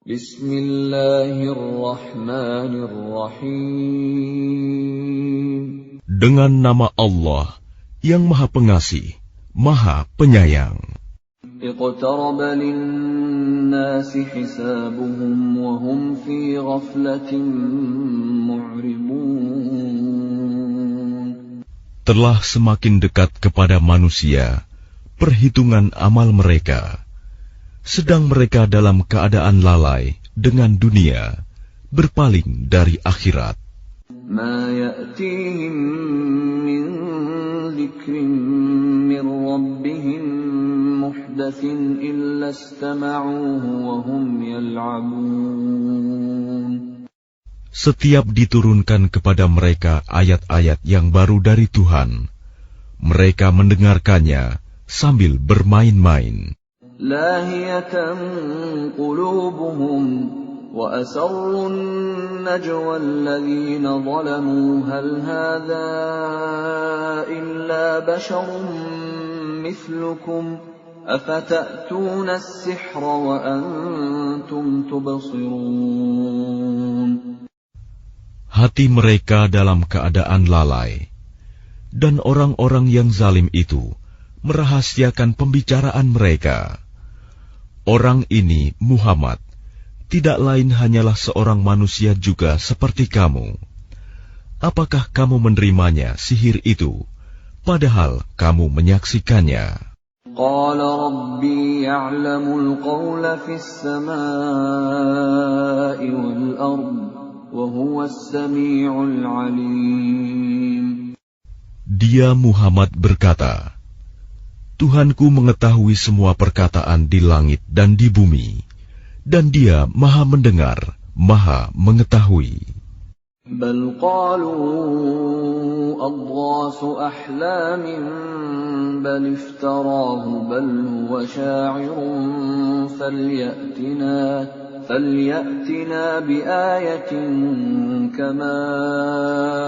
Bismillahirrahmanirrahim. Dengan nama Allah yang Maha Pengasih, Maha Penyayang. Iqtaraba lin-nasi hisabuhum wa hum fi ghaflatin mu'ridun. Telah semakin dekat kepada manusia perhitungan amal mereka, sedang mereka dalam keadaan lalai dengan dunia, berpaling dari akhirat. Ma ya'tihim min dzikrin min rabbihim muhdatsin illa istama'uhu wa hum yal'abun. Setiap diturunkan kepada mereka ayat-ayat yang baru dari Tuhan, mereka mendengarkannya sambil bermain-main. Lahiyatan qulubuhum wa asarrun najwa alladhina zalamu hal hadha illa basharun mithlukum afata'tuna as-sihra wa antum tubsirun. Hati mereka dalam keadaan lalai, dan orang-orang yang zalim itu merahasiakan pembicaraan mereka. Orang ini, Muhammad, tidak lain hanyalah seorang manusia juga seperti kamu. Apakah kamu menerimanya sihir itu, padahal kamu menyaksikannya? Qala Rabbi ya'lamul qawla fis samaa'i wal ardh wa huwas sami'ul 'alim. Dia Muhammad berkata, Tuhanku mengetahui semua perkataan di langit dan di bumi, dan Dia Maha mendengar, Maha mengetahui. Bal qalu adghasu ahlamin bal iftarahu bal huwa sya'irun falyatina biayatin kama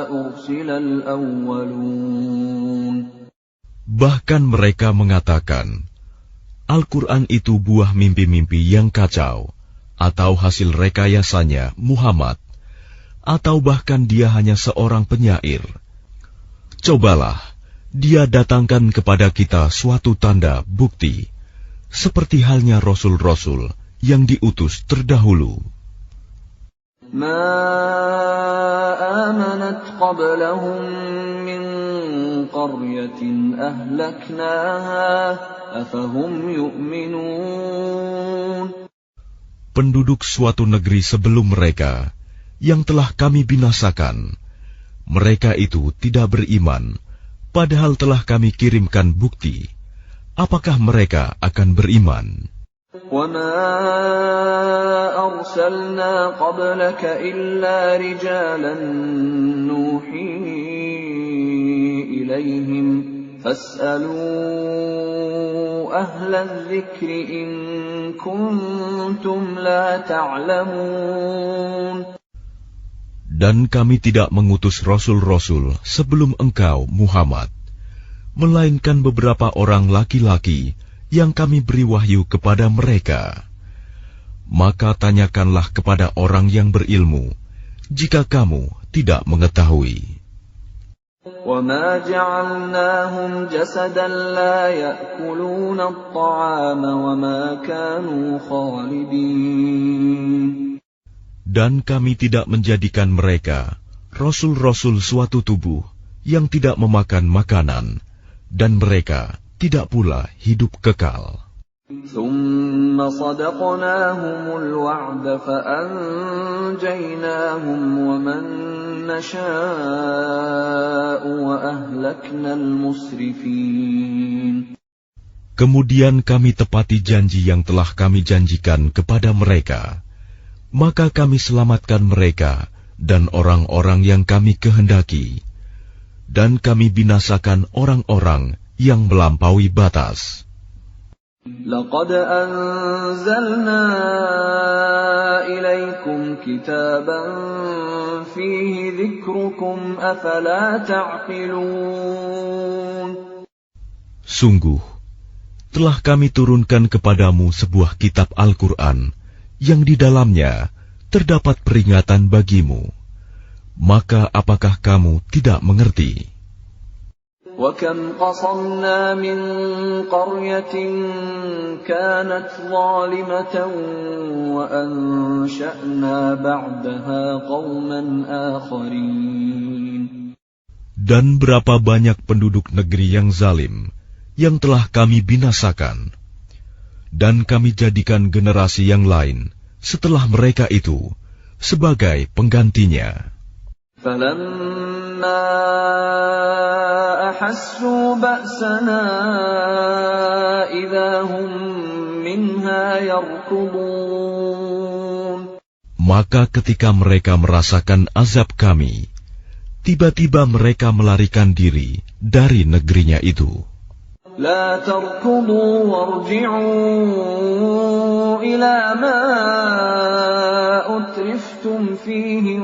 ursilal awwalun. Bahkan mereka mengatakan, Al-Quran itu buah mimpi-mimpi yang kacau, atau hasil rekayasanya Muhammad, atau bahkan dia hanya seorang penyair. Cobalah, dia datangkan kepada kita suatu tanda bukti, seperti halnya Rasul-Rasul yang diutus terdahulu. Ma amanat qablahum min qaryatin ahlaknaha afahum yu'minun. Penduduk suatu negeri sebelum mereka yang telah kami binasakan, mereka itu tidak beriman, padahal telah kami kirimkan bukti. Apakah mereka akan beriman? وَمَا أَرْسَلْنَا قَبْلَكَ إِلَّا رِجَالًا نُوحِي إِلَيْهِمْ فَاسْأَلُوا أَهْلَ الذِّكْرِ إِن كُنتُمْ لَا تَعْلَمُونَ. Dan kami tidak mengutus rasul-rasul sebelum engkau, Muhammad, melainkan beberapa orang laki-laki yang kami beri wahyu kepada mereka. Maka tanyakanlah kepada orang yang berilmu, jika kamu tidak mengetahui. وَمَا جَعَلْنَاهُمْ جَسَدًا لَا يَأْكُلُونَ الطَّعَامَ وَمَا كَانُوا خَالِدِينَ. Dan kami tidak menjadikan mereka, rasul-rasul suatu tubuh, yang tidak memakan makanan, dan mereka tidak pula hidup kekal. ثُمَّ صَدَقْنَاهُمُ الْوَعْدَ فَأَنْجَيْنَاهُمْ وَمَنْ نَشَاءُ وَأَهْلَكْنَا الْمُسْرِفِينَ. Kemudian kami tepati janji yang telah kami janjikan kepada mereka, maka kami selamatkan mereka dan orang-orang yang kami kehendaki, dan kami binasakan orang-orang yang melampaui batas. لَقَدْ أَنزَلْنَا إِلَيْكُمْ كِتَابًا فِيهِ ذِكْرُكُمْ أَفَلَا تَعْقِلُونَ. Sungguh, telah kami turunkan kepadamu sebuah kitab Al-Quran yang di dalamnya terdapat peringatan bagimu. Maka apakah kamu tidak mengerti? وَكَمْ قَصَمْنَا مِنْ قَرْيَةٍ كَانَتْ ظَالِمَةً وَأَنْشَأْنَا بَعْدَهَا قَوْمًا آخَرِينَ. Dan berapa banyak penduduk negeri yang zalim yang telah kami binasakan, dan kami jadikan generasi yang lain setelah mereka itu sebagai penggantinya. فَلَمَّا أَحَسُّوا بَأْسَنَا إِذَا هُمْ مِنْهَا يَرْكُضُونَ. Maka ketika mereka merasakan azab kami, tiba-tiba mereka melarikan diri dari negerinya itu. لا تركضوا وارجعوا إلى ما أترفتم فيه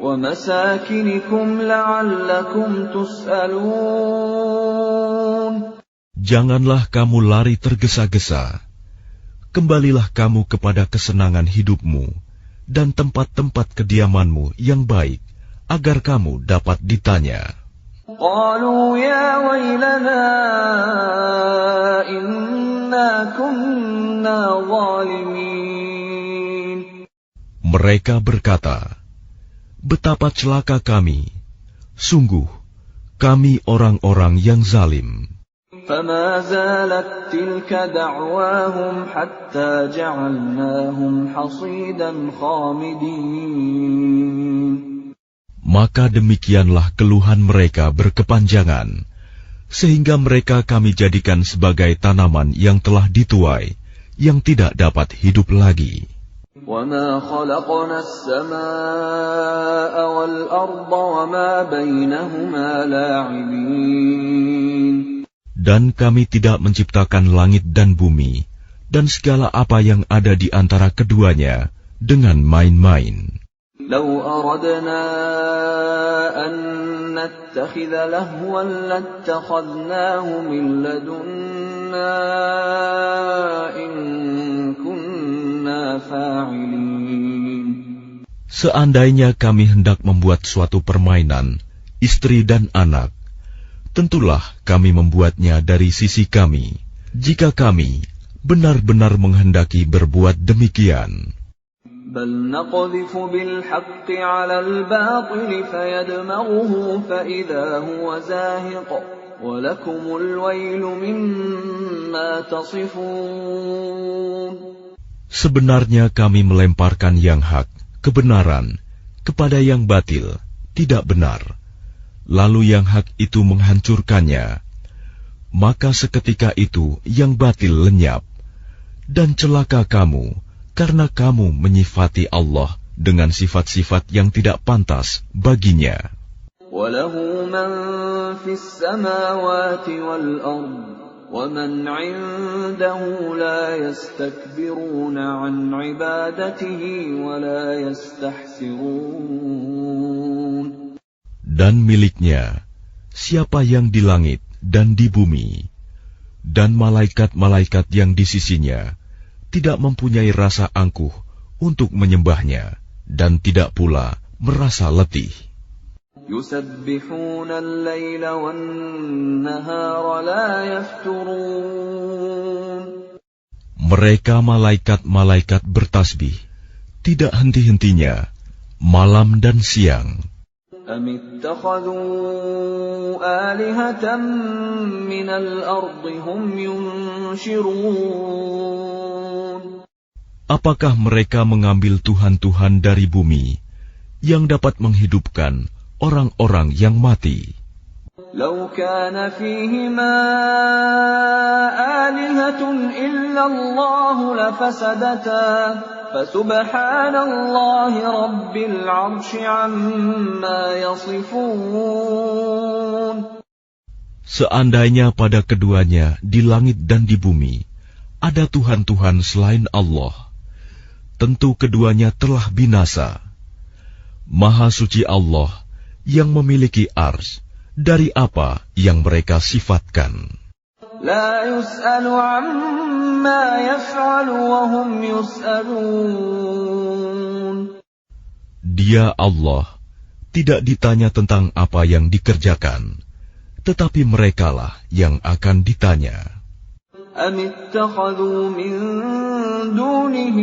ومساكنكم لعلكم تسألون. Janganlah kamu lari tergesa-gesa. Kembalilah kamu kepada kesenangan hidupmu dan tempat-tempat kediamanmu yang baik, agar kamu dapat ditanya. قالوا يا ويلنا إنا كنا ظالمين. Mereka berkata, betapa celaka kami, sungguh kami orang-orang yang zalim. فما زالت تلك دعواهم حتى جعلناهم حصيدا خامدين. Maka demikianlah keluhan mereka berkepanjangan, sehingga mereka kami jadikan sebagai tanaman yang telah dituai, yang tidak dapat hidup lagi. وَمَا خَلَقْنَا السَّمَاءَ وَالْأَرْضَ وَمَا بَيْنَهُمَا لَاعِبِينَ. Dan kami tidak menciptakan langit dan bumi, dan segala apa yang ada di antara keduanya, dengan main-main. لو أردنا أن نتخذ لهوا لاتخذناه من لدنا إن كنا فاعلين. Seandainya kami hendak membuat suatu permainan, istri dan anak, tentulah kami membuatnya dari sisi kami, jika kami benar-benar menghendaki berbuat demikian. بل نقذف بالحق على الباطل فيدمغه فإذا هو زاهق ولكم الويل مما تصفون. Sebenarnya kami melemparkan yang hak, kebenaran, kepada yang batil, tidak benar. Lalu yang hak itu menghancurkannya. Maka seketika itu yang batil lenyap. Dan celaka kamu, karena kamu menyifati Allah dengan sifat-sifat yang tidak pantas baginya. وَلَهُ مَنْ فِي السَّمَاوَاتِ وَالْأَرْضِ وَمَنْ عِنْدَهُ لَا يَسْتَكْبِرُونَ عَنْ عِبَادَتِهِ وَلَا يَسْتَحْسِرُونَ. Dan miliknya siapa yang di langit dan di bumi, dan malaikat-malaikat yang di sisinya tidak mempunyai rasa angkuh untuk menyembahnya, dan tidak pula merasa letih. يُسَبِّحُونَ اللَّيْلَ وَالنَّهَارَ لَا يَفْتُرُونَ. Mereka malaikat-malaikat bertasbih, tidak henti-hentinya, malam dan siang. أَمِ اتَّخَذُوا آلِهَةً مِّنَ الْأَرْضِ هُمْ يُنْشِرُونَ. Apakah mereka mengambil tuhan-tuhan dari bumi yang dapat menghidupkan orang-orang yang mati? لَوْ كَانَ فِيهِمَا آلِهَةٌ إِلَّا اللَّهُ لَفَسَدَتَا فَسُبْحَانَ اللَّهِ رَبِّ الْعَرْشِ عَمَّا يَصِفُونَ. Seandainya pada keduanya di langit dan di bumi ada tuhan-tuhan selain Allah, tentu keduanya telah binasa. Maha suci Allah yang memiliki ars dari apa yang mereka sifatkan. لا يسأل عما يفعل وهم يسألون. Dia Allah tidak ditanya tentang apa yang dikerjakan, tetapi merekalah yang akan ditanya. أم اتخذوا من دونه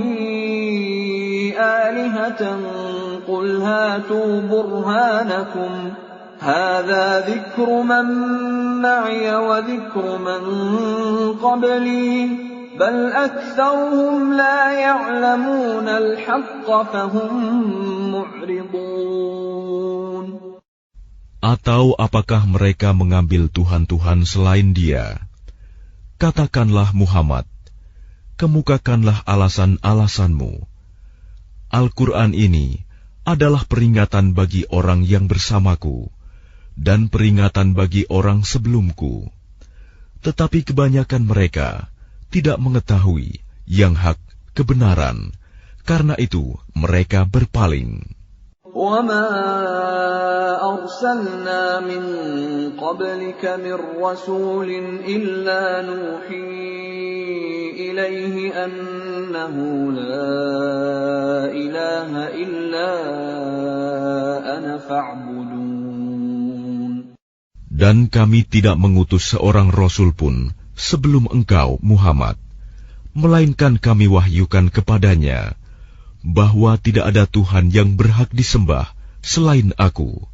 آلهة قل هاتوا برهانكم هذا ذكر من معي وذكر من قبلي بل أكثرهم لا يعلمون الحق فهم معرضون. Atau apakah mereka mengambil Tuhan-Tuhan selain Dia? Katakanlah Muhammad, kemukakanlah alasan-alasanmu. Al-Quran ini adalah peringatan bagi orang yang bersamaku dan peringatan bagi orang sebelumku. Tetapi kebanyakan mereka tidak mengetahui yang hak kebenaran, karena itu mereka berpaling. وَمَا أَرْسَلْنَا مِن قَبْلِكَ مِن رَّسُولٍ إِلَّا نُوحِي إِلَيْهِ أَنَّهُ لَا إِلَٰهَ إِلَّا أَنَا فَاعْبُدُونِ. Dan kami tidak mengutus seorang rasul pun sebelum engkau, Muhammad, melainkan kami wahyukan kepadanya bahwa tidak ada Tuhan yang berhak disembah selain Aku,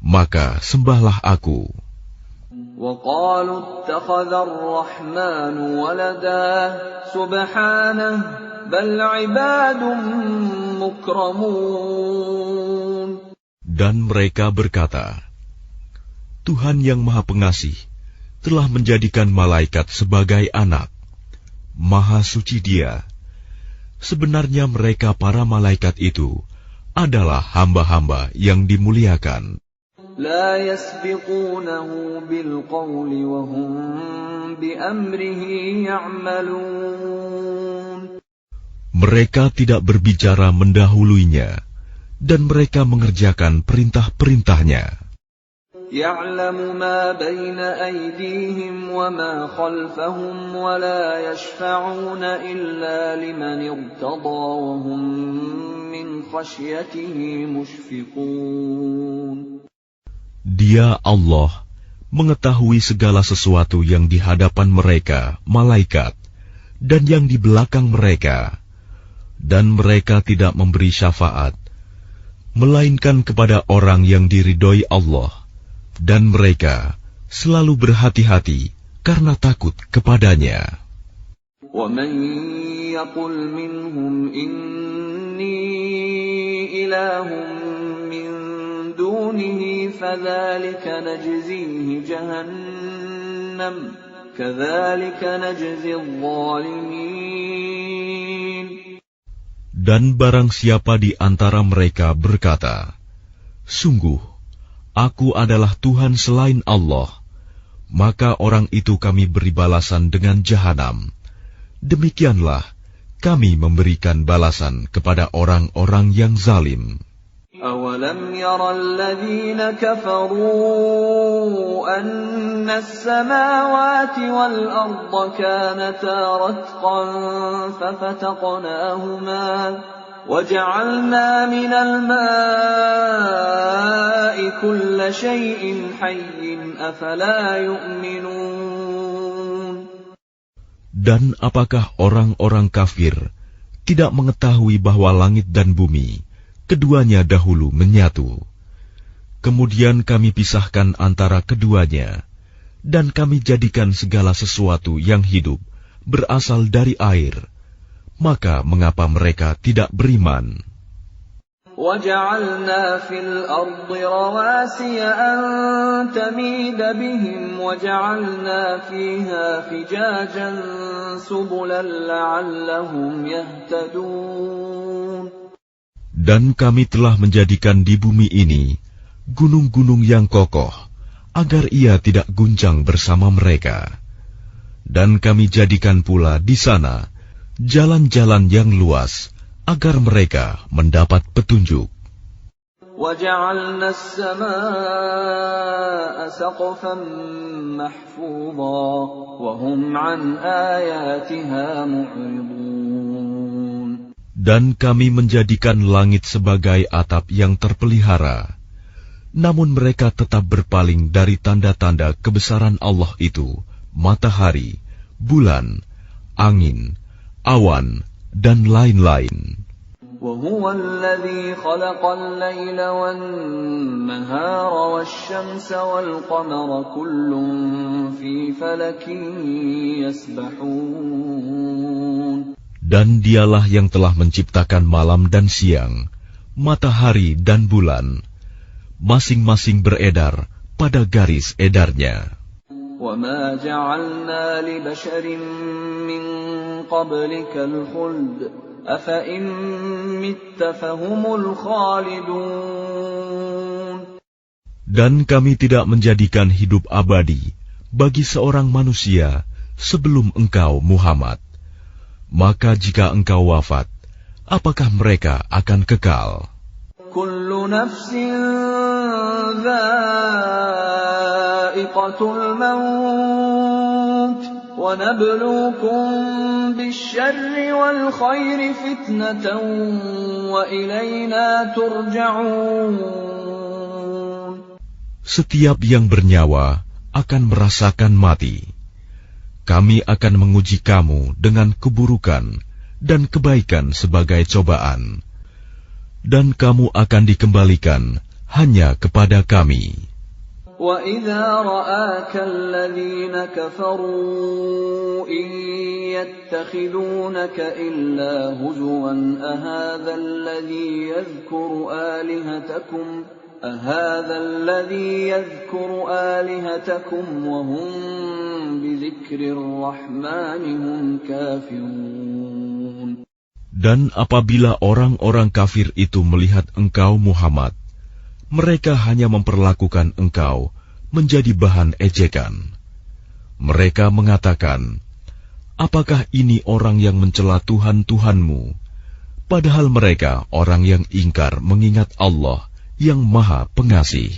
maka sembahlah Aku. وَقَالُوا اتَّخَذَ الرَّحْمَنُ وَلَدًا سُبْحَانَهُ بَلْ عِبَادٌ مُكْرَمُونَ. Dan mereka berkata, Tuhan yang Maha Pengasih telah menjadikan malaikat sebagai anak. Maha suci Dia. Sebenarnya mereka para malaikat itu adalah hamba-hamba yang dimuliakan. لا يسبقونه بالقول وهم بأمره يعملون. Mereka tidak berbicara mendahuluinya, dan mereka mengerjakan perintah-perintahnya. يعلم ما بين أيديهم وما خلفهم ولا يشفعون إلا لمن ارتضى وهم من خشيته مشفقون. Dia Allah mengetahui segala sesuatu yang di hadapan mereka, malaikat, dan yang di belakang mereka, dan mereka tidak memberi syafaat, melainkan kepada orang yang diridhoi Allah. Dan mereka selalu berhati-hati karena takut kepadanya. وَمَن يَقُلْ مِنْهُمْ إِنِّي إِلَٰهٌ مِّن دُونِهِ فَذَٰلِكَ نَجْزِيهِ جَهَنَّمَ كَذَٰلِكَ نَجْزِي الظَّالِمِينَ. Dan barang siapa di antara mereka berkata, sungguh, Aku adalah Tuhan selain Allah, maka orang itu kami beri balasan dengan jahanam. Demikianlah kami memberikan balasan kepada orang-orang yang zalim. أَوَلَمْ يَرَ الَّذِينَ كَفَرُوا أَنَّ السَّمَاوَاتِ وَالْأَرْضَ كَانَتَا رَتْقًا فَفَتَقْنَاهُمَا وَجَعَلْنَا مِنَ الْمَاءِ كُلَّ شَيْءٍ حَيٍّ أَفَلَا يُؤْمِنُونَ. Dan apakah orang-orang kafir tidak mengetahui bahwa langit dan bumi keduanya dahulu menyatu? Kemudian kami pisahkan antara keduanya, dan kami jadikan segala sesuatu yang hidup berasal dari air. Maka mengapa mereka tidak beriman? وَجَعَلْنَا فِي الْأَرْضِ رَوَاسِيَ أَن تَمِيدَ بِهِمْ وَجَعَلْنَا فِيهَا فِجَاجًا سُبُلًا لَّعَلَّهُمْ يَهْتَدُونَ. Dan kami telah menjadikan di bumi ini gunung-gunung yang kokoh, agar ia tidak guncang bersama mereka. Dan kami jadikan pula di sana jalan-jalan yang luas, agar mereka mendapat petunjuk. وَجَعَلْنَا السَّمَاءَ سَقْفًا مَحْفُوظًا وَهُمْ عَنْ آيَاتِهَا مُعْرِضُونَ. Dan kami menjadikan langit sebagai atap yang terpelihara, namun mereka tetap berpaling dari tanda-tanda kebesaran Allah itu, matahari, bulan, angin, awan, dan lain-lain. وَهُوَ الَّذِي خَلَقَ اللَّيْلَ وَالنَّهَارَ وَالشَّمْسَ وَالْقَمَرَ كُلٌّ فِي فَلَكٍ يَسْبَحُونَ. Dan dialah yang telah menciptakan malam dan siang, matahari dan bulan, masing-masing beredar pada garis edarnya. وَمَا جَعَلْنَا لِبَشَرٍ مِّن قَبْلِكَ الْخُلْدَ أَفَإِن مِّتَّ فَهُمُ الْخَالِدُونَ. Dan kami tidak menjadikan hidup abadi bagi seorang manusia sebelum engkau, Muhammad. Maka jika engkau wafat, apakah mereka akan kekal? Kullu nafsin dha'iqatul maut wa nabluukum bisyarri wal khairi fitnatan wa ilayna turja'un. Setiap yang bernyawa akan merasakan mati. Kami akan menguji kamu dengan keburukan dan kebaikan sebagai cobaan. Dan kamu akan dikembalikan hanya kepada kami. وَإِذَا رَآكَ الَّذِينَ كَفَرُوا إِن يَتَّخِذُونَكَ إِلَّا هُزُوًا أَهَذَا الَّذِي يَذْكُرُ آلِهَتَكُمْ وَهُمْ بِذِكْرِ الرَّحْمَنِ هُمْ كَافِرُونَ. Dan apabila orang-orang kafir itu melihat engkau, Muhammad, mereka hanya memperlakukan engkau menjadi bahan ejekan. Mereka mengatakan, apakah ini orang yang mencela Tuhan-Tuhanmu? Padahal mereka orang yang ingkar mengingat Allah yang Maha Pengasih.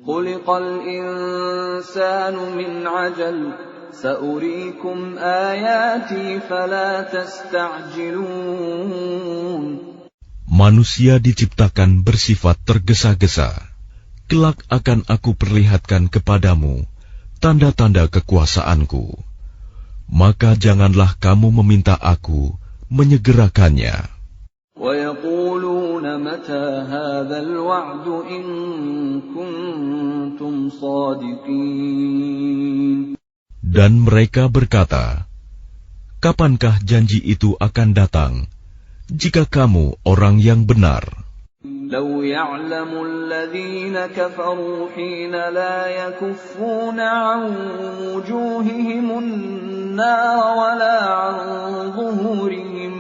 Khuliqal insanu min ajal, sa'uriikum ayati fala tasta'jilun. Manusia diciptakan bersifat tergesa-gesa. Kelak akan aku perlihatkan kepadamu tanda-tanda kekuasaanku. Maka janganlah kamu meminta aku menyegerakannya. وَيَقُولُونَ مَتَى هَذَا الْوَعْدُ إِن كُنتُمْ صَادِقِينَ. Dan mereka berkata, kapankah janji itu akan datang, jika kamu orang yang benar? لَوْ يَعْلَمُ الَّذِينَ كَفَرُوا حِينَ لَا يَكُفُّونَ عَنْ وُجُوهِهِمُ النَّارَ وَلَا عَنْ ظُهُورِهِمْ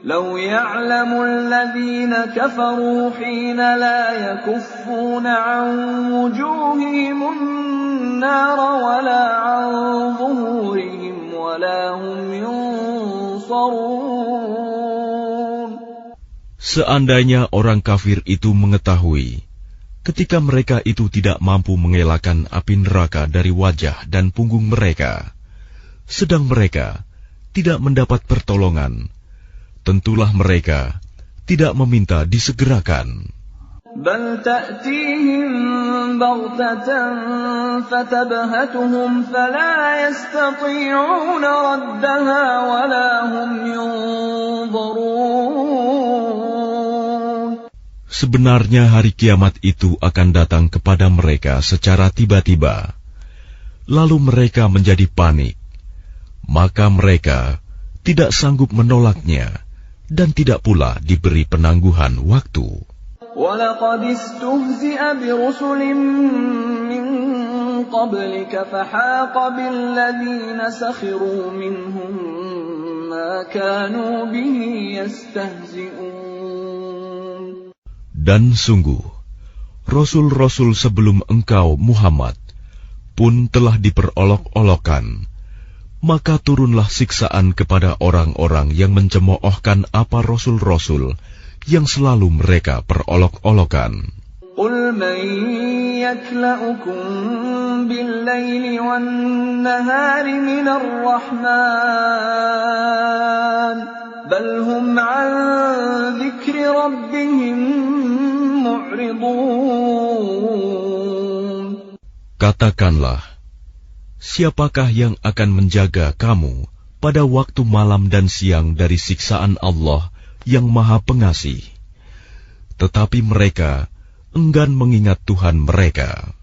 لَوْ يَعْلَمُ الَّذِينَ كَفَرُوا حِينَ لَا يَكُفُّونَ عَنْ وُجُوهِهِمُ النَّارَ وَلَا عَنْ ظُهُورِهِمْ وَلَا هُمْ يُنصَرُونَ. Seandainya orang kafir itu mengetahui, ketika mereka itu tidak mampu mengelakkan api neraka dari wajah dan punggung mereka, sedang mereka tidak mendapat pertolongan, tentulah mereka tidak meminta disegerakan. Bal ta'tihim baghtatan fatabhatuhum fala yastati'una raddaha wala hum yunzarun. Sebenarnya hari kiamat itu akan datang kepada mereka secara tiba-tiba, lalu mereka menjadi panik, maka mereka tidak sanggup menolaknya dan tidak pula diberi penangguhan waktu. وَلَقَدِ اسْتُهْزِئَ بِرُسُلٍ مِّن قَبْلِكَ فَحَاقَ بِالَّذِينَ سَخِرُوا مِنْهُم مَّا كَانُوا بِهِ يَسْتَهْزِئُونَ. Dan sungguh, Rasul-Rasul sebelum engkau, Muhammad, pun telah diperolok-olokkan. Maka turunlah siksaan kepada orang-orang yang mencemoohkan apa Rasul-Rasul yang selalu mereka perolok-olokan. قل من يكلأكم بالليل والنهار من الرحمن بل هم عن ذكر ربهم معرضون. Katakanlah, siapakah yang akan menjaga kamu pada waktu malam dan siang dari siksaan Allah yang Maha Pengasih? Tetapi mereka enggan mengingat Tuhan mereka.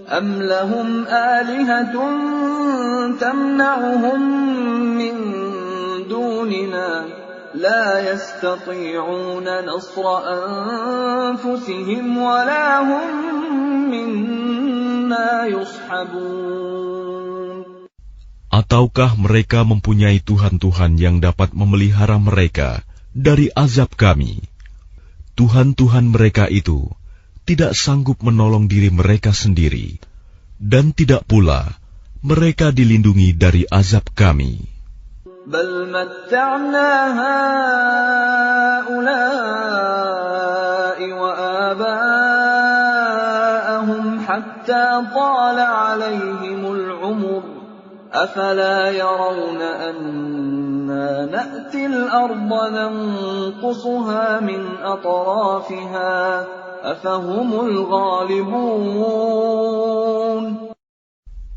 Am lahum alihatun tamna'uhum min dunina la yastati'una nasra anfusihim wa la hum minna yushabun. Ataukah mereka mempunyai Tuhan-Tuhan yang dapat memelihara mereka dari azab kami? Tuhan-Tuhan mereka itu tidak sanggup menolong diri mereka sendiri, dan tidak pula mereka dilindungi dari azab kami. Bal matta'na ha'ula'i wa aba'ahum hatta tala 'alaihimul 'umur afala yarawna anna na'til arda nanqusuha min atrafiha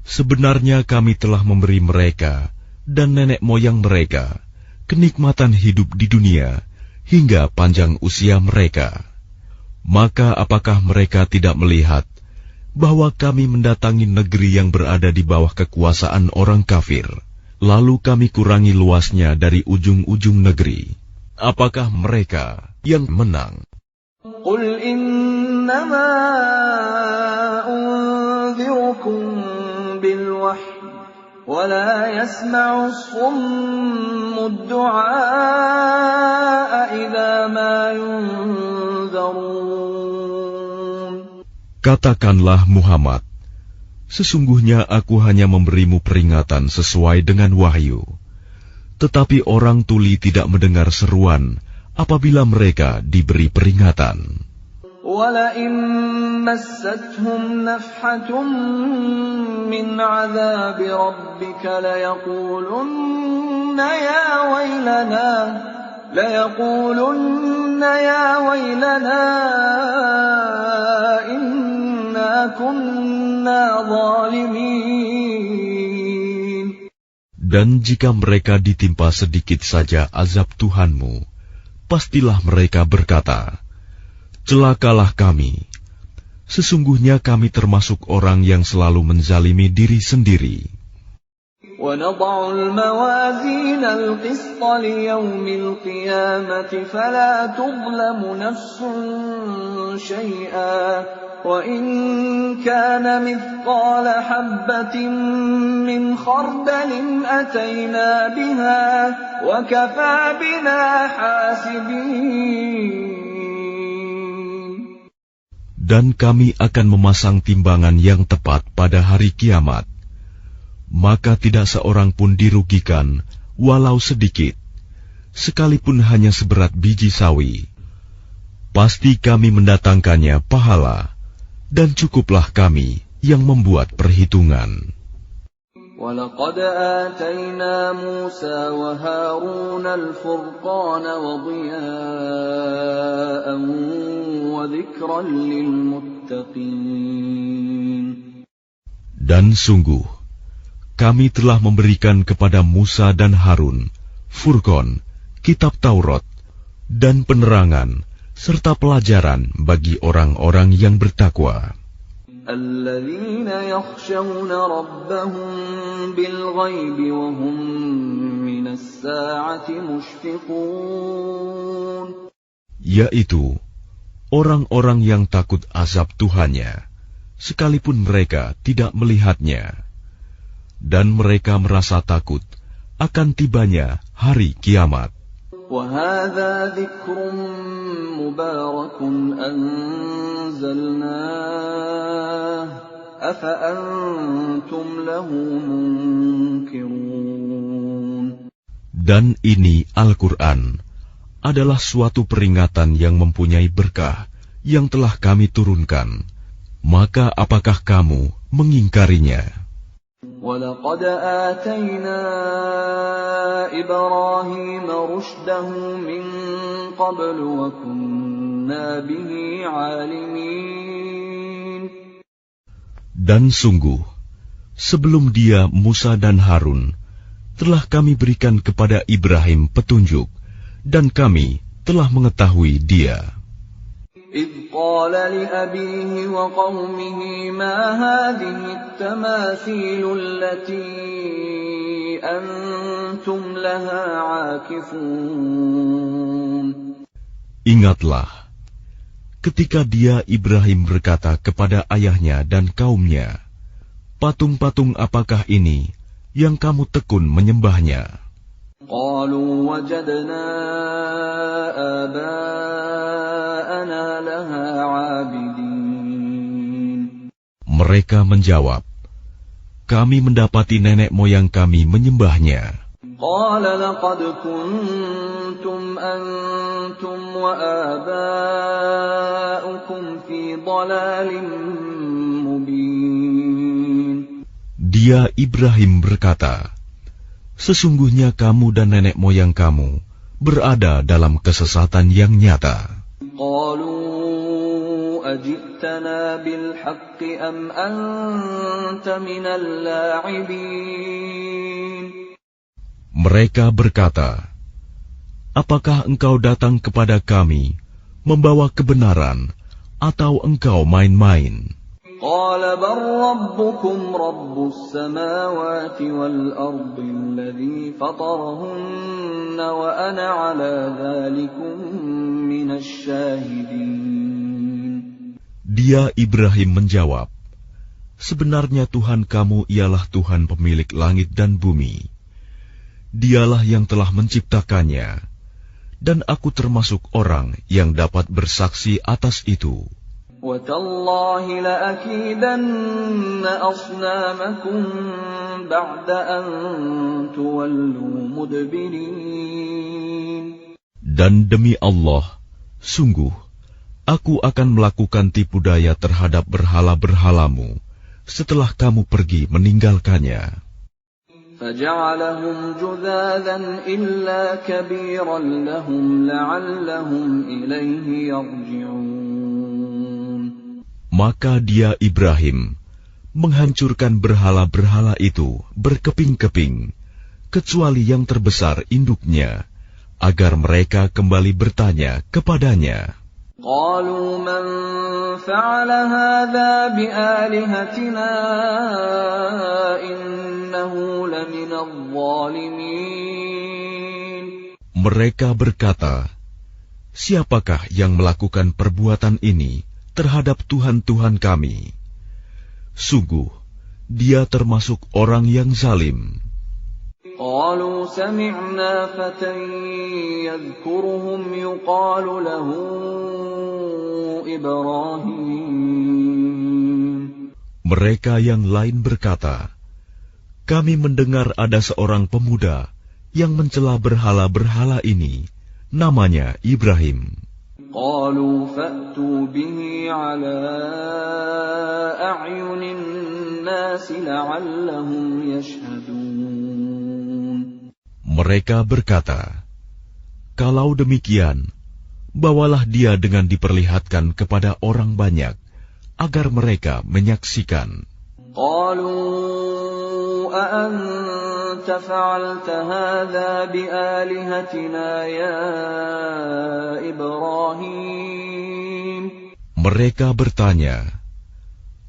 Sebenarnya kami telah memberi mereka dan nenek moyang mereka kenikmatan hidup di dunia hingga panjang usia mereka. Maka apakah mereka tidak melihat bahwa kami mendatangi negeri yang berada di bawah kekuasaan orang kafir, lalu kami kurangi luasnya dari ujung-ujung negeri? Apakah mereka yang menang? Qul innama unzirukum bil wahyi wa la yasma'u as-summu ad-du'a idza ma yunzarun. Katakanlah Muhammad, sesungguhnya aku hanya memberimu peringatan sesuai dengan wahyu. Tetapi orang tuli tidak mendengar seruan apabila mereka diberi peringatan. وَلَئِن مَّسَّتْهُمْ نَفْحَةٌ مِّنْ عَذَابِ رَبِّكَ لَيَقُولُنَّ يَا وَيْلَنَا إِنَّا كُنَّا ظَالِمِينَ. Dan jika mereka ditimpa sedikit saja azab Tuhanmu, pastilah mereka berkata, celakalah kami. Sesungguhnya kami termasuk orang yang selalu menzalimi diri sendiri. وَنَضَعُ الْمَوَازِينَ الْقِسْطَ لِيَوْمِ الْقِيَامَةِ فَلَا تُظْلَمُ نَفْسٌ شَيْئًا وَإِنْ كَانَ مِثْقَالَ حَبَّةٍ مِّنْ خَرْدَلٍ أَتَيْنَا بِهَا وَكَفَى بِنَا حَاسِبِينَ. Dan kami akan memasang timbangan yang tepat pada hari kiamat. Maka tidak seorang pun dirugikan, walau sedikit, sekalipun hanya seberat biji sawi. Pasti kami mendatangkannya pahala, dan cukuplah kami yang membuat perhitungan. وَلَقَدْ آتَيْنَا مُوسَى وَهَارُونَ الْفُرْقَانَ وَضِيَاءً وَذِكْرًا لِّلْمُتَّقِينَ. Dan sungguh, kami telah memberikan kepada Musa dan Harun Furqan, kitab Taurat, dan penerangan, serta pelajaran bagi orang-orang yang bertakwa. Alladzina yakhshawna rabbahum bil-ghaibi wa hum minas sa'ati mushfiqun. Yaitu orang-orang yang takut azab Tuhannya, sekalipun mereka tidak melihatnya. Dan mereka merasa takut akan tibanya hari kiamat. وَهَذَا ذِكْرٌ مُبَارَكٌ أَنزَلْنَاهُ أَفَأَنْتُمْ لَهُ مُنْكِرُونَ. Dan ini Al-Quran adalah suatu peringatan yang mempunyai berkah yang telah kami turunkan, maka apakah kamu mengingkarinya? وَلَقَدْ آتَيْنَا إِبْرَاهِيمَ رُشْدَهُ مِنْ قَبْلُ وَكُنَّا بِهِ عَالِمِينَ. Dan sungguh, sebelum dia Musa dan Harun, telah kami berikan kepada Ibrahim petunjuk, dan kami telah mengetahui dia. إِذْ قَالَ لِأَبِيهِ وَقَوْمِهِ مَا هَذِهِ التَّمَاثِيلُ الَّتِي أَنْتُمْ لَهَا عَاكِفُونَ. Ingatlah, ketika dia Ibrahim berkata kepada ayahnya dan kaumnya, patung-patung apakah ini yang kamu tekun menyembahnya? قَالُوا وَجَدْنَا آبَاءَنَا لَهَا عَابِدِينَ. Mereka menjawab, kami mendapati nenek moyang kami menyembahnya. قَالَ لَقَدْ كُنْتُمْ أَنْتُمْ وَآبَاؤُكُمْ فِي ضَلَالٍ مُبِينٍ. Dia Ibrahim berkata, sesungguhnya kamu dan nenek moyang kamu berada dalam kesesatan yang nyata. قَالُوا أَجِئْتَنَا بِالْحَقِّ أَمْ أَنْتَ مِنَ اللَّاعِبِينَ. Mereka berkata, apakah engkau datang kepada kami membawa kebenaran atau engkau main-main? قَالَ بَلْ رَبُّكُمْ رَبُّ السَّمَاوَاتِ وَالْأَرْضِ الَّذِي فَطَرَهُنَّ وَأَنَا عَلَى ذَلِكُمْ مِنَ الشَّاهِدِينَ. Dia Ibrahim menjawab, sebenarnya Tuhan kamu ialah Tuhan pemilik langit dan bumi. Dialah yang telah menciptakannya, dan aku termasuk orang yang dapat bersaksi atas itu. وَتَاللَّهِ لَأَكِيدَنَّ أَصْنَامَكُمْ بَعْدَ أَن تُوَلُّوا مُدْبِرِينَ. Dan demi Allah, sungguh, aku akan melakukan tipu daya terhadap berhala-berhalamu setelah kamu pergi meninggalkannya. فَجَعَلَهُمْ جُذَاذًا إِلَّا كَبِيرًا لَهُمْ لَعَلَّهُمْ إِلَيْهِ يَرْجِعُونَ. Maka dia Ibrahim menghancurkan berhala-berhala itu berkeping-keping, kecuali yang terbesar induknya, agar mereka kembali bertanya kepadanya. قَالُوا مَنْ فَعَلَ هَذَا بِآلِهَتِنَا إِنَّهُ لَمِنَ الظَّالِمِينَ. Mereka berkata, siapakah yang melakukan perbuatan ini terhadap Tuhan-Tuhan kami? Sungguh, dia termasuk orang yang zalim. قَالُوا سَمِعْنَا فَتًى يَذْكُرُهُمْ يُقَالُ لَهُ إِبْرَاهِيمُ. Mereka yang lain berkata, kami mendengar ada seorang pemuda yang mencela berhala-berhala ini, namanya Ibrahim. قَالُوا فَأْتُوا بِهِ عَلَىٰ أَعْيُنِ النَّاسِ لَعَلَّهُمْ يَشْهَدُونَ. Mereka berkata, kalau demikian, bawalah dia dengan diperlihatkan kepada orang banyak, agar mereka menyaksikan. قَالُوا أَأَنْتَ فَعَلْتَ هَذَا بِآلِهَتِنَا يَا إِبْرَاهِيمُ. Mereka bertanya,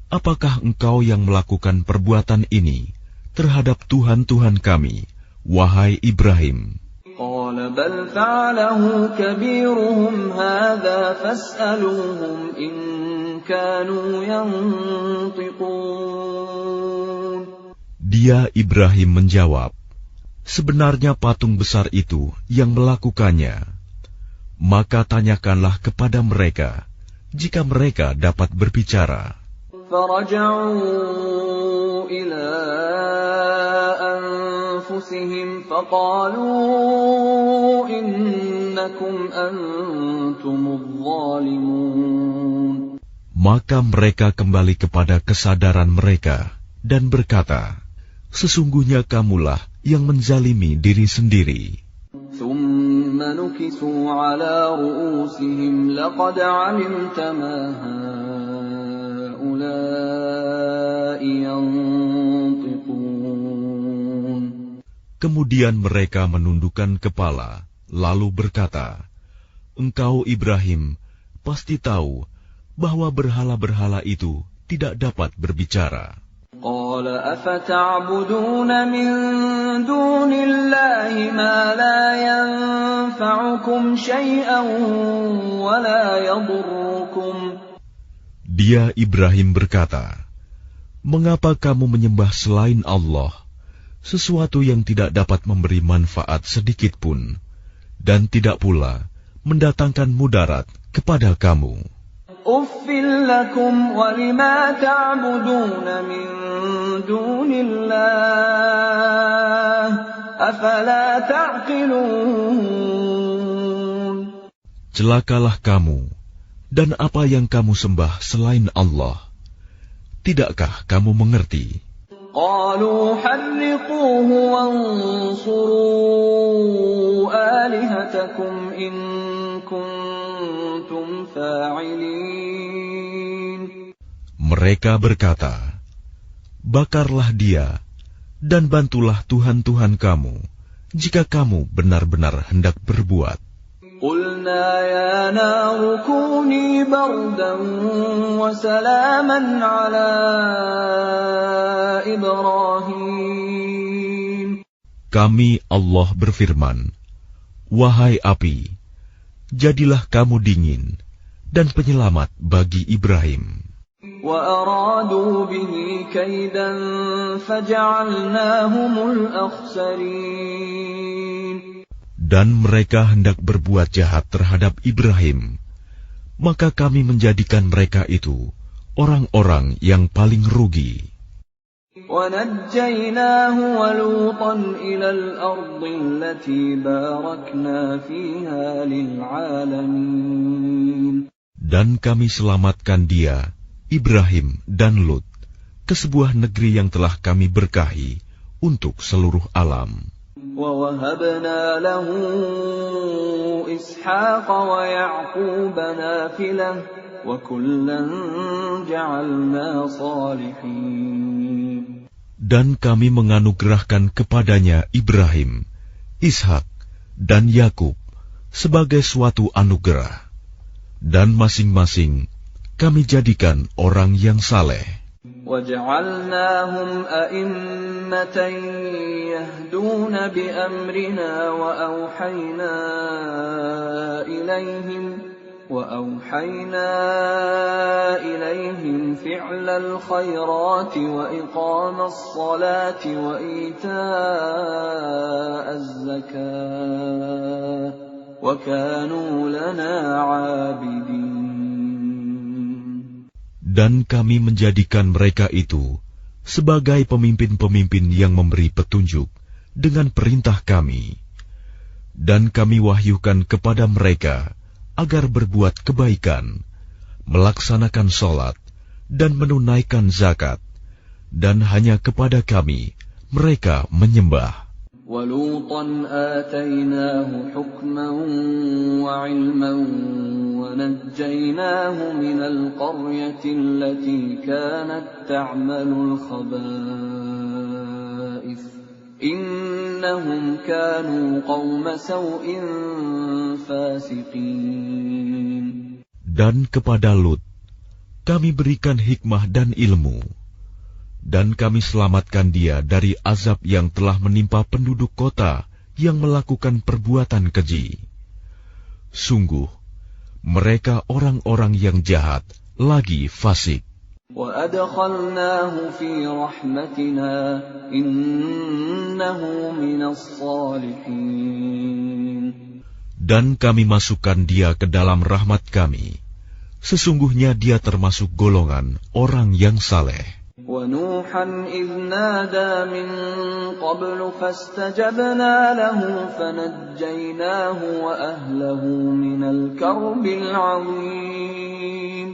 apakah engkau yang melakukan perbuatan ini terhadap Tuhan-Tuhan kami, wahai Ibrahim? قَالَ بَلْ فَعَلَهُ كَبِيرُهُمْ هَذَا فَاسْأَلُوهُمْ إِن كَانُوا يَنطِقُونَ. Dia Ibrahim menjawab, sebenarnya patung besar itu yang melakukannya. Maka tanyakanlah kepada mereka, jika mereka dapat berbicara. فَرَجَعُوا إِلَىٰ أنفسهم فقالوا إنكم أنتم الظالمون. Maka mereka kembali kepada kesadaran mereka dan berkata, sesungguhnya kamulah yang menzalimi diri sendiri. ثم نكسوا على رؤوسهم لقد علمت ما هؤلاء ينطقون. Kemudian mereka menundukkan kepala, lalu berkata, engkau Ibrahim pasti tahu bahwa berhala-berhala itu tidak dapat berbicara. قال أفتعبدون من دون الله ما لا ينفعكم شيئا ولا يضركم. Dia Ibrahim berkata, mengapa kamu menyembah selain Allah sesuatu yang tidak dapat memberi manfaat sedikit pun dan tidak pula mendatangkan mudarat kepada kamu? Uffil lakum wa lima ta'buduna min dunillah afala ta'qilun. Celakalah kamu dan apa yang kamu sembah selain Allah. Tidakkah kamu mengerti? Qalu harriquhu wansuru alihatakum in kuntum fa'ilin. Mereka berkata, bakarlah dia dan bantulah Tuhan-Tuhan kamu jika kamu benar-benar hendak berbuat. Qulna ya naru kuni bardan wa salaman ala Ibrahim. Kami Allah berfirman, wahai api, jadilah kamu dingin dan penyelamat bagi Ibrahim. Wa aradu bihi kaidan faja'alnahumul akhsarin. Dan mereka hendak berbuat jahat terhadap Ibrahim, maka kami menjadikan mereka itu orang-orang yang paling rugi. وَنَجَّيْنَاهُ وَلُوطًا إِلَى الْأَرْضِ الَّتِي بَارَكْنَا فِيهَا لِلْعَالَمِينَ. Dan kami selamatkan dia, Ibrahim dan Lut, ke sebuah negeri yang telah kami berkahi untuk seluruh alam. وَوَهَبْنَا لَهُ إِسْحَاقَ وَيَعْقُوبَ نَافِلَةً وَكُلًّا جَعَلْنَا صَالِحِينَ. Dan kami menganugerahkan kepadanya Ibrahim, Ishak, dan Yakub sebagai suatu anugerah, dan masing-masing kami jadikan orang yang saleh. وَجَعَلْنَاهُمْ أَئِمَّةً يَهْدُونَ بِأَمْرِنَا وَأَوْحَيْنَا إِلَيْهِمْ فِعْلَ الْخَيْرَاتِ وَإِقَامَ الصَّلَاةِ وَإِيتَاءَ الزَّكَاةِ وَكَانُوا لَنَا عَابِدِينَ. Dan kami menjadikan mereka itu sebagai pemimpin-pemimpin yang memberi petunjuk dengan perintah kami. Dan kami wahyukan kepada mereka agar berbuat kebaikan, melaksanakan sholat, dan menunaikan zakat. Dan hanya kepada kami mereka menyembah. وَلُوطًا آتَيْنَاهُ حُكْمًا وَعِلْمًا وَنَجَّيْنَاهُ مِنَ الْقَرْيَةِ الَّتِي كَانَتْ تَعْمَلُ الْخَبَائِثَ إِنَّهُمْ كَانُوا قَوْمَ سَوْءٍ فَاسِقِينَ. Dan kepada Lut kami berikan hikmah dan ilmu, dan kami selamatkan dia dari azab yang telah menimpa penduduk kota yang melakukan perbuatan keji. Sungguh, mereka orang-orang yang jahat lagi fasik. وَأَدْخَلْنَاهُ فِي رَحْمَتِنَا إِنَّهُ مِنَ الصَّالِحِينَ. Dan kami masukkan dia ke dalam rahmat kami. Sesungguhnya dia termasuk golongan orang yang saleh. وَنُوحًا إِذْ نَادَى مِن قَبْلُ فَاسْتَجَبْنَا لَهُ فَنَجَّيْنَاهُ وَأَهْلَهُ مِنَ الْكَرْبِ الْعَظِيمِ.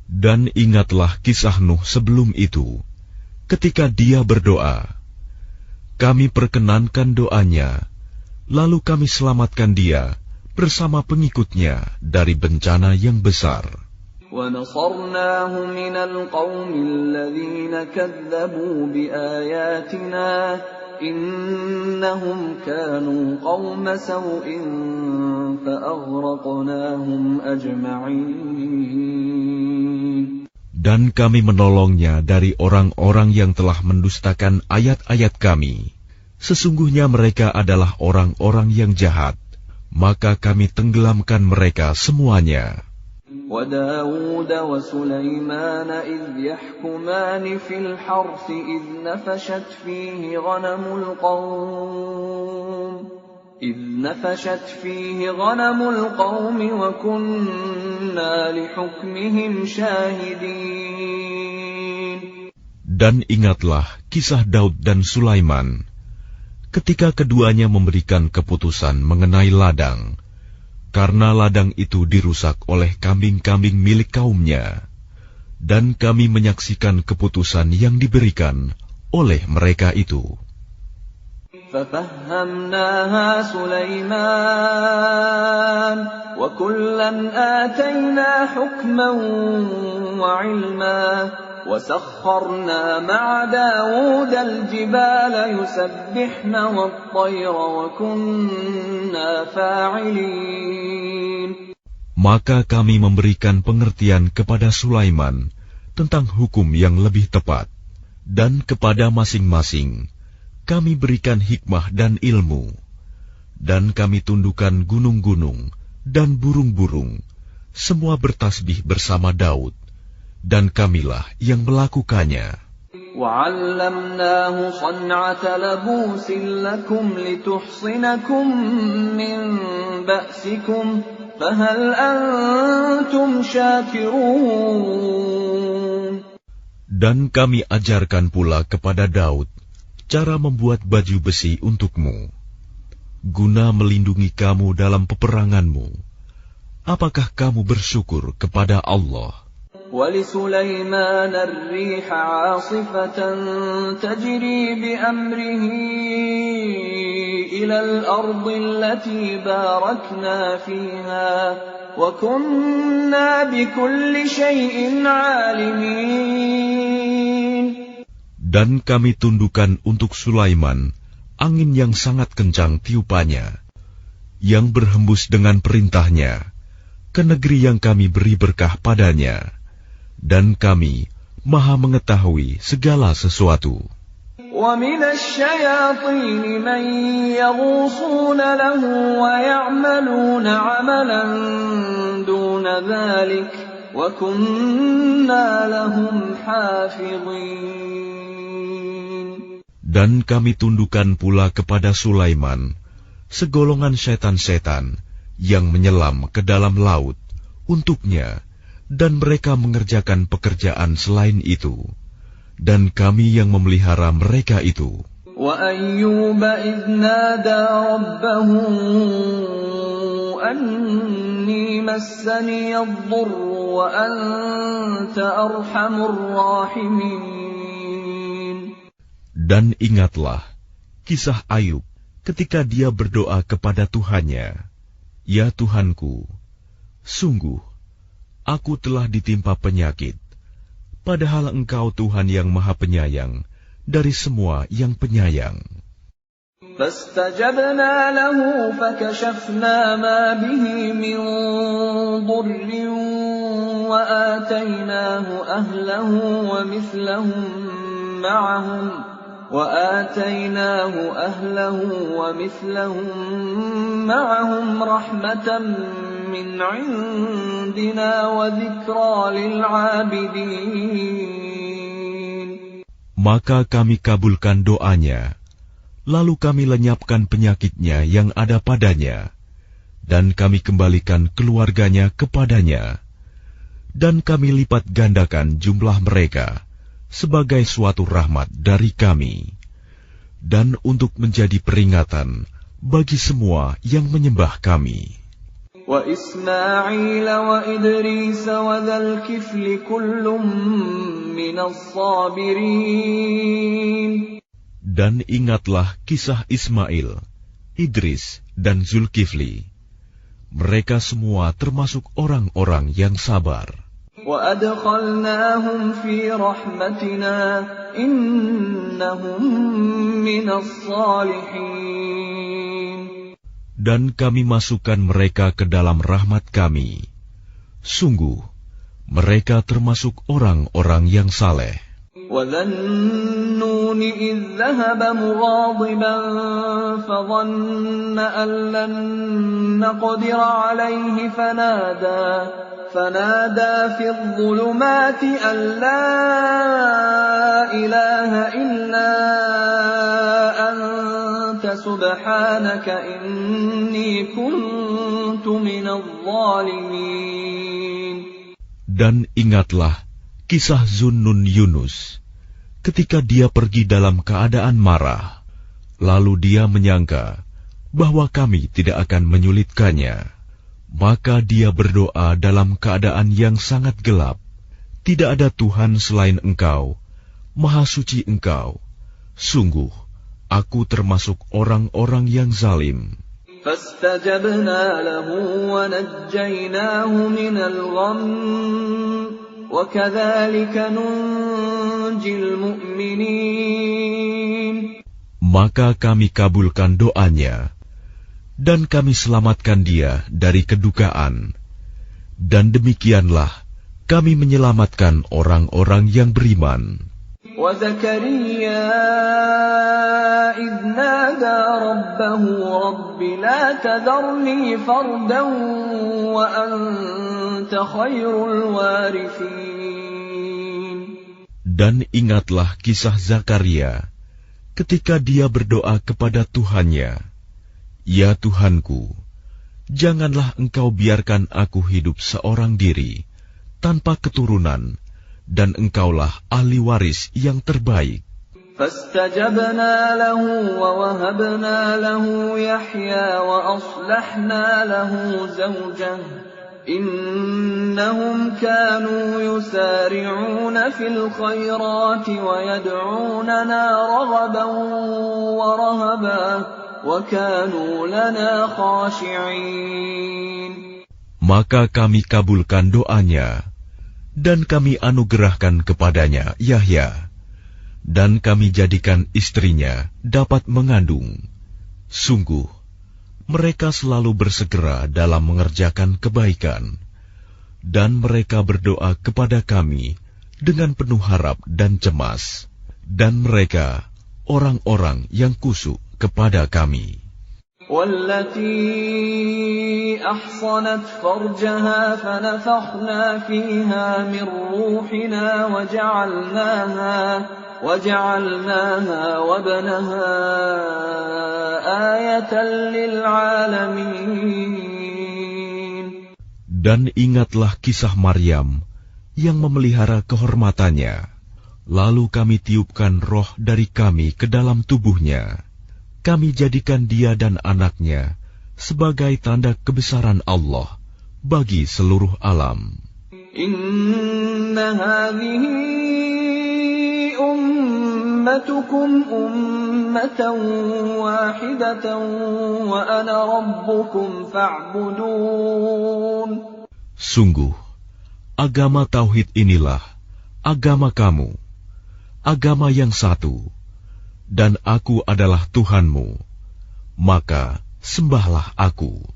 Dan ingatlah kisah Nuh sebelum itu, ketika dia berdoa. Kami perkenankan doanya, lalu kami selamatkan dia bersama pengikutnya dari bencana yang besar. وَنَصَرْنَاهُ مِنَ الْقَوْمِ الَّذِينَ كَذَّبُوا بِآيَاتِنَا إِنَّهُمْ كَانُوا قَوْمَ سَوْءٍ فَأَغْرَقْنَاهُمْ أَجْمَعِينَ. Dan kami menolongnya dari orang-orang yang telah mendustakan ayat-ayat kami. Sesungguhnya mereka adalah orang-orang yang jahat, maka kami tenggelamkan mereka semuanya. وَدَاوُودَ وَسُلَيْمَانَ إِذْ يَحْكُمَانِ فِي الْحَرْثِ إِذْ نَفَشَتْ فِيهِ غَنَمُ الْقَوْمِ وَكُنَّا لِحُكْمِهِمْ شَاهِدِينَ. Dan ingatlah kisah Daud dan Sulaiman, ketika keduanya memberikan keputusan mengenai ladang, karena ladang itu dirusak oleh kambing-kambing milik kaumnya, dan kami menyaksikan keputusan yang diberikan oleh mereka itu. فَفَهَّمْنَاهَا سُلَيْمَانَ وَكُلًّا آتَيْنَا حُكْمًا وَعِلْمًا وَسَخَّرْنَا مَعَ دَاوُودَ الْجِبَالَ يُسَبِّحْنَ وَالطَّيْرَ وَكُنَّا فَاعِلِينَ. Maka kami memberikan pengertian kepada Sulaiman tentang hukum yang lebih tepat, dan kepada masing-masing kami berikan hikmah dan ilmu, dan kami tundukkan gunung-gunung dan burung-burung, semua bertasbih bersama Daud, dan kamilah yang melakukannya. وَعَلَّمْنَاهُ صَنْعَةَ لَبُوسٍ لَكُمْ لِتُحْصِنَكُمْ مِنْ بَأْسِكُمْ فَهَلْ أَنْتُمْ شَاكِرُونَ. Dan kami ajarkan pula kepada Daud cara membuat baju besi untukmu, guna melindungi kamu dalam peperanganmu. Apakah kamu bersyukur kepada Allah? وَلِسُلَيْمَانَ الرِّيحَ عَاصِفَةً تَجْرِي بِأَمْرِهِ إِلَى الْأَرْضِ الَّتِي بَارَكْنَا فِيهَا وَكُنَّا بِكُلِّ شَيْءٍ عَالِمِينَ. Dan kami tundukkan untuk Sulaiman angin yang sangat kencang tiupannya, yang berhembus dengan perintahnya ke negeri yang kami beri berkah padanya, dan kami Maha mengetahui segala sesuatu. وَمِنَ الشَّيَاطِينِ مَن يَغُوصُونَ لَهُ وَيَعْمَلُونَ عَمَلًا دُونَ ذَلِكَ وَكُنَّا لَهُمْ حَافِظِينَ. Dan kami tundukkan pula kepada Sulaiman segolongan setan-setan yang menyelam ke dalam laut untuknya, dan mereka mengerjakan pekerjaan selain itu, dan kami yang memelihara mereka itu. وَأَيُّوبَ إِذْ نَادَى رَبَّهُ أَنِّي مَسَّنِيَ الضُّرُّ وَأَنْتَ أَرْحَمُ الرَّاحِمِينَ. Dan ingatlah kisah Ayub ketika dia berdoa kepada Tuhannya, "Ya Tuhanku, sungguh aku telah ditimpa penyakit, padahal Engkau Tuhan yang Maha Penyayang dari semua yang penyayang." فَاسْتَجَبْنَا لَهُ فَكَشَفْنَا مَا بِهِ مِنْ ضُرٍّ وَآتَيْنَاهُ أَهْلَهُ وَمِثْلَهُم مَّعَهُمْ رَحْمَةً مِّنْ عِندِنَا وَذِكْرَىٰ لِلْعَابِدِينَ. Maka kami kabulkan doanya, lalu kami lenyapkan penyakitnya yang ada padanya, dan kami kembalikan keluarganya kepadanya, dan kami lipat gandakan jumlah mereka sebagai suatu rahmat dari kami, dan untuk menjadi peringatan bagi semua yang menyembah kami. Wa Ismail wa Idris wa dzal kifli kullum minas sabirin. Dan ingatlah kisah Ismail, Idris, dan Zulkifli. Mereka semua termasuk orang-orang yang sabar. وَأَدْخَلْنَاهُمْ فِي رَحْمَتِنَا إِنَّهُمْ مِنَ الصَّالِحِينَ. Dan kami masukkan mereka ke dalam rahmat kami. Sungguh, mereka termasuk orang-orang yang saleh. وَذَا النُّونِ إِذْ ذَهَبَ مُغَاضِبًا فَظَنَّ أَن لَّن نَّقْدِرَ عَلَيْهِ فنادى في الظلمات أن لا إله إلا أنت سبحانك إني كنت من الظالمين. Dan ingatlah kisah Zunnun Yunus, ketika dia pergi dalam keadaan marah, lalu dia menyangka bahwa kami tidak akan menyulitkannya. Maka dia berdoa dalam keadaan yang sangat gelap. Tidak ada Tuhan selain Engkau, Maha Suci Engkau. Sungguh, aku termasuk orang-orang yang zalim. فاستجبنا له ونجيناه من الغم وكذلك ننجي المؤمنين. Maka kami kabulkan doanya, dan kami selamatkan dia dari kedukaan. Dan demikianlah kami menyelamatkan orang-orang yang beriman. وَزَكَرِيَّا إِذْ نَادَى رَبَّهُ رَبِّ لَا تَذَرْنِي فَرْدًا وَأَنْتَ خَيْرُ الْوَارِثِينَ. Dan ingatlah kisah Zakaria ketika dia berdoa kepada Tuhannya, Ya Tuhanku, janganlah Engkau biarkan aku hidup seorang diri, tanpa keturunan, dan Engkaulah ahli waris yang terbaik. فَاسْتَجَبْنَا لَهُ وَوَهَبْنَا لَهُ يَحْيَى وَأَصْلَحْنَا لَهُ زَوْجَهُ إِنَّهُمْ كَانُوا يُسَارِعُونَ فِي الْخَيْرَاتِ وَيَدْعُونَنَا رَغَبًا وَرَهَبًا وَكَانُوا لَنَا خَاشِعِينَ. Maka kami kabulkan doanya, dan kami anugerahkan kepadanya Yahya, dan kami jadikan istrinya dapat mengandung. Sungguh, mereka selalu bersegera dalam mengerjakan kebaikan, dan mereka berdoa kepada kami dengan penuh harap dan cemas, dan mereka orang-orang yang kusuk kepada kami. وَالَّتِي أَحْصَنَتْ فَرْجَهَا فَنَفَخْنَا فِيهَا مِنْ رُوحِنَا وَجَعَلْنَاهَا وَابْنَهَا آيَةً لِلْعَالَمِينَ. Dan ingatlah kisah Maryam yang memelihara kehormatannya. Lalu kami tiupkan roh dari kami ke dalam tubuhnya. Kami jadikan dia dan anaknya sebagai tanda kebesaran Allah bagi seluruh alam. Inna hadhihi ummatukum ummatan wahidatan wa ana rabbukum fa'budun. Sungguh, agama tauhid inilah agama kamu, agama yang satu, dan aku adalah Tuhanmu, maka sembahlah aku.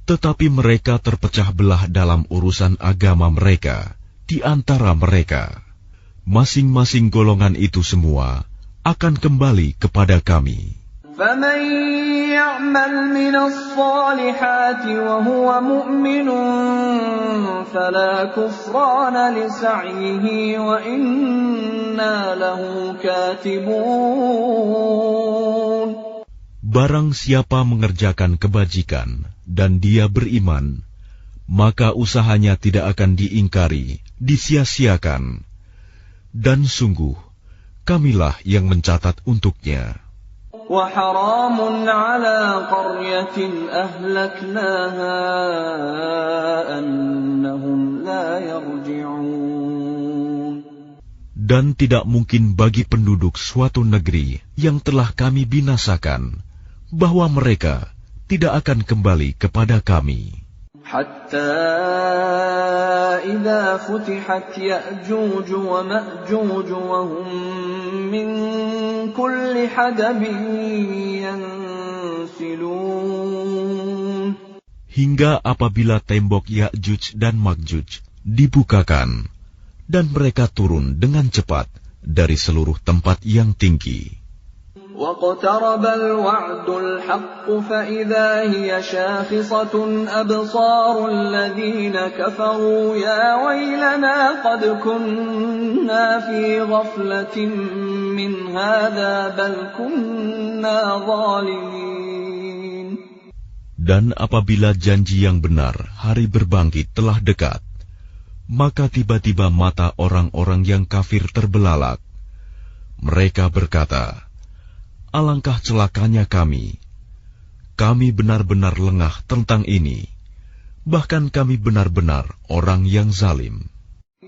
Tetapi mereka terpecah belah dalam urusan agama mereka di antara mereka. Masing-masing golongan itu semua akan kembali kepada kami. فَمَنْ يَعْمَلْ مِنَ الصَّالِحَاتِ وَهُوَ مُؤْمِنٌ فَلَا كُفْرَانَ لِسَعْيِهِ وَإِنَّا لَهُ كَاتِبُونَ. Barang siapa mengerjakan kebajikan dan dia beriman, maka usahanya tidak akan diingkari, disia-siakan. Dan sungguh, kamilah yang mencatat untuknya. وَحَرَامٌ عَلَى قَرْيَةٍ أَهْلَكْنَاهَا أَنَّهُمْ لَا يَرْجِعُونَ. Dan tidak mungkin bagi penduduk suatu negeri yang telah kami binasakan, bahwa mereka tidak akan kembali kepada kami. حَتَّى إِذَا فُتِحَتْ يَأْجُوجُ وَمَأْجُوجُ وَهُمْ مِنْ كُلِّ حَدَبٍ يَنْسِلُونَ. Hingga apabila tembok Ya'juj dan Ma'juj dibukakan, dan mereka turun dengan cepat dari seluruh tempat yang tinggi. وَاقْتَرَبَ الْوَعْدُ الْحَقُّ فَإِذَا هِيَ شَاخِصَةٌ أَبْصَارُ الَّذِينَ كَفَرُوا يَا وَيْلَنَا قَدْ كُنَّا فِي غَفْلَةٍ مِّنْ هَذَا بَلْ كُنَّا ظَالِمِينَ. Dan apabila janji yang benar, hari berbangkit telah dekat, maka tiba-tiba mata orang-orang yang kafir terbelalak. Mereka berkata, alangkah celakanya kami. Kami benar-benar lengah tentang ini. Bahkan kami benar-benar orang yang zalim.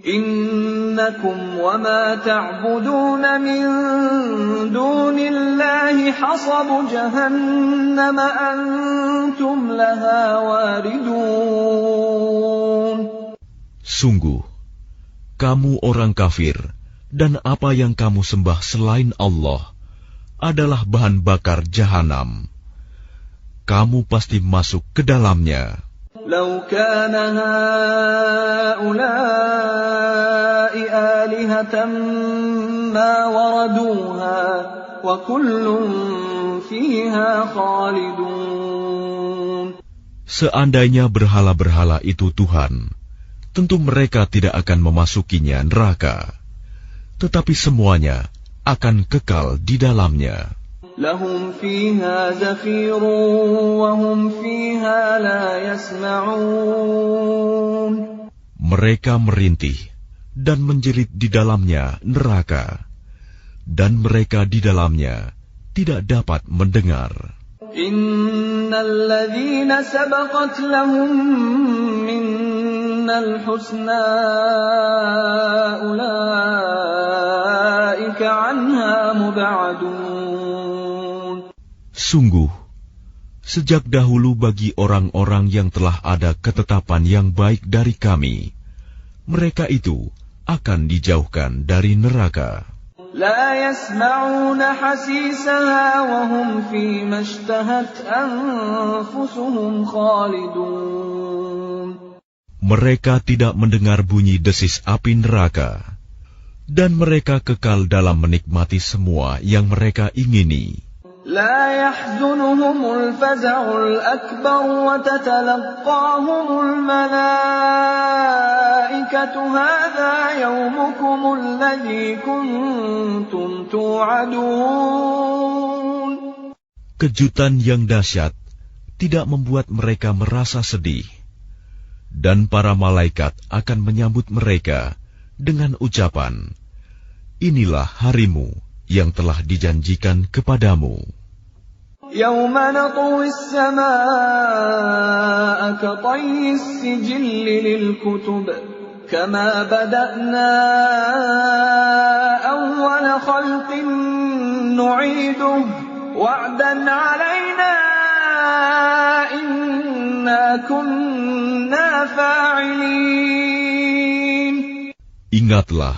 Innakum wa ma ta'budun min dunillahi hasabu jahannam antum laha waridun. Sungguh, kamu orang kafir dan apa yang kamu sembah selain Allah adalah bahan bakar jahanam. Kamu pasti masuk ke dalamnya. Lau kana haula'i alihatan ma waraduha wa kullun fiha khalidun. Seandainya berhala-berhala itu Tuhan, tentu mereka tidak akan memasukinya neraka. Tetapi semuanya akan kekal di dalamnya. Lahum fiha zafirun wa hum fiha la yasma'un. Mereka merintih dan menjerit di dalamnya neraka, dan mereka di dalamnya tidak dapat mendengar. Innal ladzina sabaqat lahum minnal husna ulaika anha mub'adun. Sungguh, sejak dahulu bagi orang-orang yang telah ada ketetapan yang baik dari kami, mereka itu akan dijauhkan dari neraka. La yasma'una hasisaha wa hum fi mashtahat anfusuhum khalidun. Mereka tidak mendengar bunyi desis api neraka, dan mereka kekal dalam menikmati semua yang mereka ingini. La yahzunuhumul faza'ul akbar wa tatalaqahumul malaikatu hadha yawmukumul ladzi kuntum tu'adun. Kejutan yang dahsyat tidak membuat mereka merasa sedih, dan para malaikat akan menyambut mereka dengan ucapan, inilah harimu yang telah dijanjikan kepadamu. Yawma natwi as-samaa'a ka tayyi as-sijilli lil-kutub kama bada'na awwala khalqin nu'iduhu wa'dan 'alaina inna kunna fa'ilin. Ingatlah,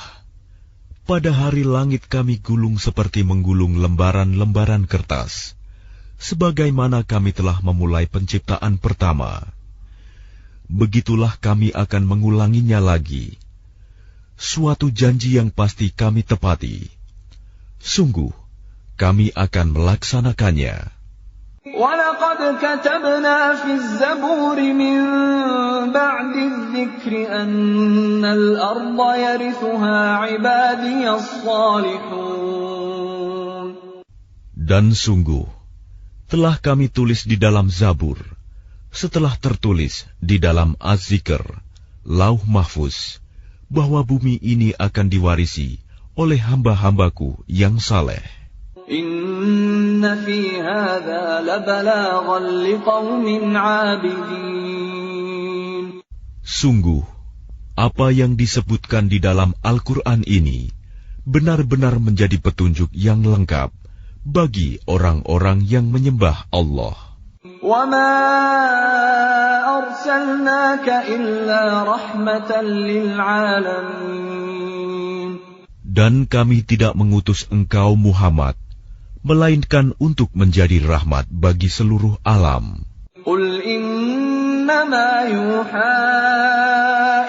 pada hari langit kami gulung seperti menggulung lembaran-lembaran kertas, sebagaimana kami telah memulai penciptaan pertama. Begitulah kami akan mengulanginya lagi. Suatu janji yang pasti kami tepati. Sungguh, kami akan melaksanakannya. وَلَقَدْ كَتَبْنَا فِي الزَّبُورِ مِنْ بَعْدِ الذِّكْرِ أَنَّ الْأَرْضَ يَرِثُهَا عِبَادِيَ الصَّالِحُونَ. Dan sungguh, telah kami tulis di dalam Zabur, setelah tertulis di dalam Az-Zikr, Lauh Mahfuz, bahwa bumi ini akan diwarisi oleh hamba-hambaku yang saleh. Inna fi hadza labalaghan liqaumin 'abidin. Sungguh, apa yang disebutkan di dalam Al-Quran ini benar-benar menjadi petunjuk yang lengkap bagi orang-orang yang menyembah Allah. Wa ma arsalnaka illa rahmatan lil 'alamin. Dan kami tidak mengutus engkau Muhammad melainkan untuk menjadi rahmat bagi seluruh alam. Qul innama yuha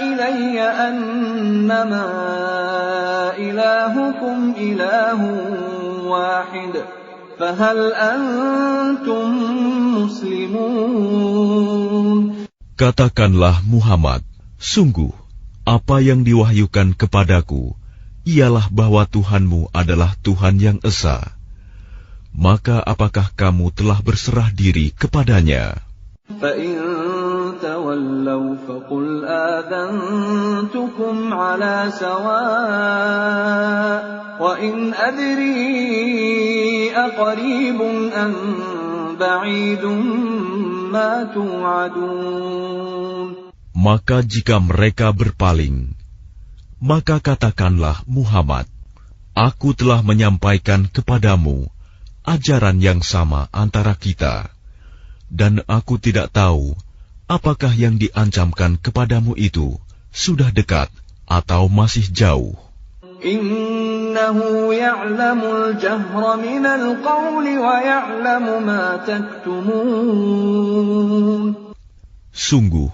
ilayya annama ilahukum ilahun wahid, fahal antum muslimun. Katakanlah Muhammad, sungguh apa yang diwahyukan kepadaku ialah bahwa Tuhanmu adalah Tuhan yang esa. Maka apakah kamu telah berserah diri kepadanya? فَإِن تَوَلَّوْا فَقُلْ آذَنْتُكُمْ عَلَى سَوَاءٍ وَإِنْ أَدْرِي أَقَرِيبٌ أَمْ بَعِيدٌ مَا تُوعَدُونَ. Maka jika mereka berpaling, maka katakanlah Muhammad, aku telah menyampaikan kepadamu ajaran yang sama antara kita, dan aku tidak tahu apakah yang diancamkan kepadamu itu sudah dekat atau masih jauh. Innahu ya'lamul jahra minal qawli wa ya'lamu ma taktumun. Sungguh,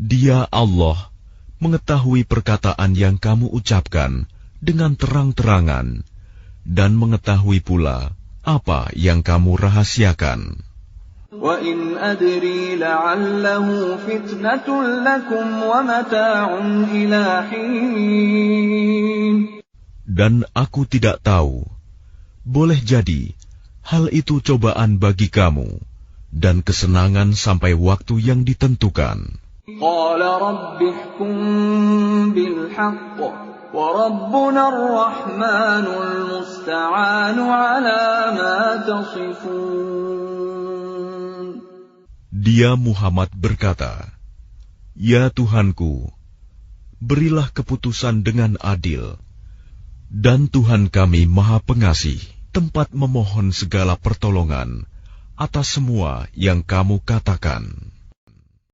Dia Allah mengetahui perkataan yang kamu ucapkan dengan terang-terangan dan mengetahui pula apa yang kamu rahasiakan. Wa in adri la'allahu fitnatun lakum wa mata'un ila hin. Dan aku tidak tahu, boleh jadi hal itu cobaan bagi kamu dan kesenangan sampai waktu yang ditentukan. Qala rabbi ihkum bil haqq wa rabbuna ar-rahmanul musta'anu ala ma tasifun. Dia Muhammad berkata, Ya Tuhanku, berilah keputusan dengan adil, dan Tuhan kami Maha Pengasih, tempat memohon segala pertolongan atas semua yang kamu katakan.